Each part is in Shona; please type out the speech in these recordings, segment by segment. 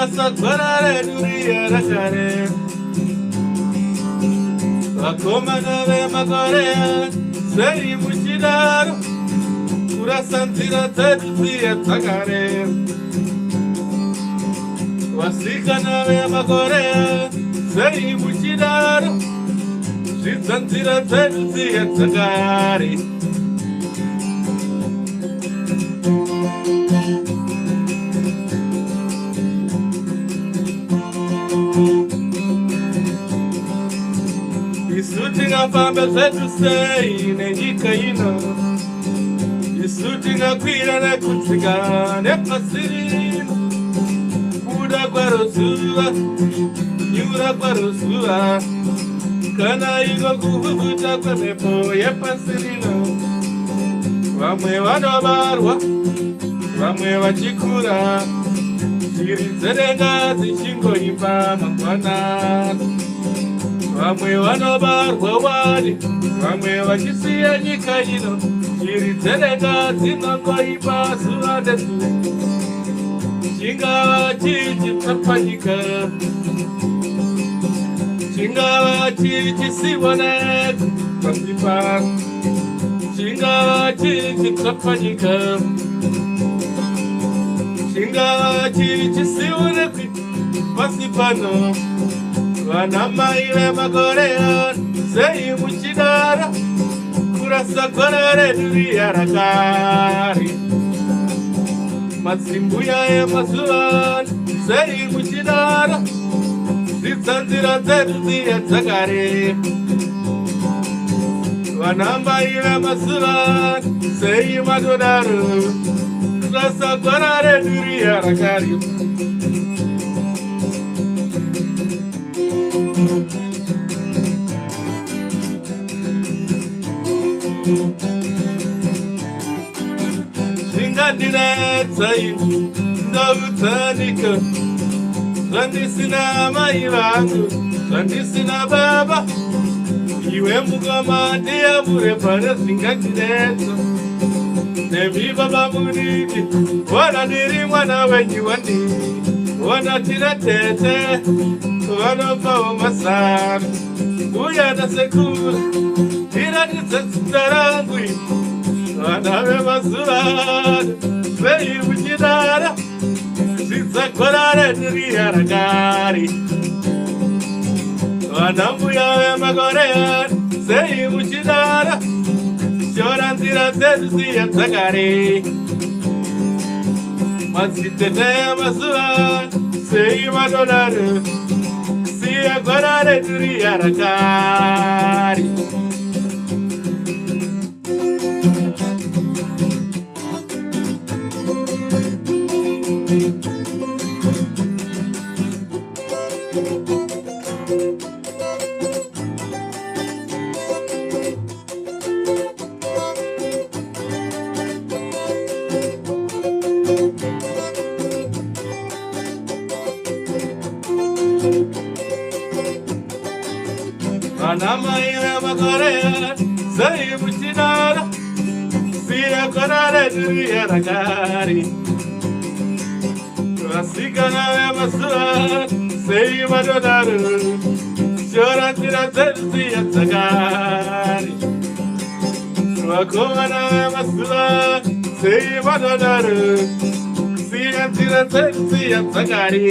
kurasa kwarare duriya rakare vakomana vemagore sei muchidaro kurasa nzira dzedu dziye dzakare vasikana vemagore sei muchidaro zvidza nzira dzedu dziye dzakare isu tingafamba zvedu sei nenyika ino, isu tingakwira nekudzika nepasi rino, kuda kwaro zuva nyura kwaro zuva kana iko kuvuvuta kwemhepo yepasi rino. Vamwe vanobarwa vamwe vachikura, shiri dzedenga dzichingoimba mangwanani. Vamwe vanobarwa wani vamwe vachisiya nyika ino, shiri dzedenga dzinongoimba zuva nezuva. Chingava chichitsapanyika, chingava chichisiboneka pasi pano, chingava chichitsapanyika, chingava chichisibonekwi pasi pano. Vanamai vemagore sei muchidara kurasa gorare duriya rakare. Madzimbuya emazuva sei muchidara zvidza nzira dzedu dziye dzakare. Vanamai vemazuva sei madodaro kurasa gorare duriya rakare. Zvingandinetsa ini ndaudzanika, zvandisina mai vangu zvandisina baba, iwe mukama ndiyamure pane zvingandinetsa. Nemi baba mudiki wana ndiri mwana wenyu wandini, wana tine tete vanopawo masana. Uya nasekuru iratidze zita rangu, vana vemazuva sei muchidara zvidza gorare duriya rakare. Vana mbuya vemagore sei muchidara shora nzira dzedu dziye dzakare. Madzitete emazuva sei madodaro siya gorare duriya rakare. Vanamai vemagore sei muchidara siya gorare duriya rakare. Vasikana vemazuva sei madodaro shora nzira dzedu dziye dzakare. Vakomana vemazuva sei madodaro siya nzira dzedu dziye dzakare.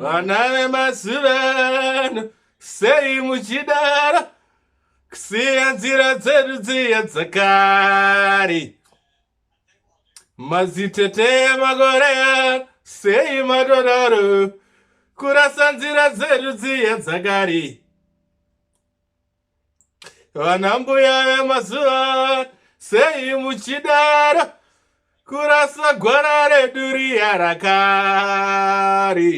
Vana vemazuva sei muchidara kusiya nzira dzedu dziye dzakare. Madzitete emagore sei madodaro kurasa nzira dzedu dziye dzakare. Vana mbuya vemazuva sei muchidara kurasa gorare duriya rakare.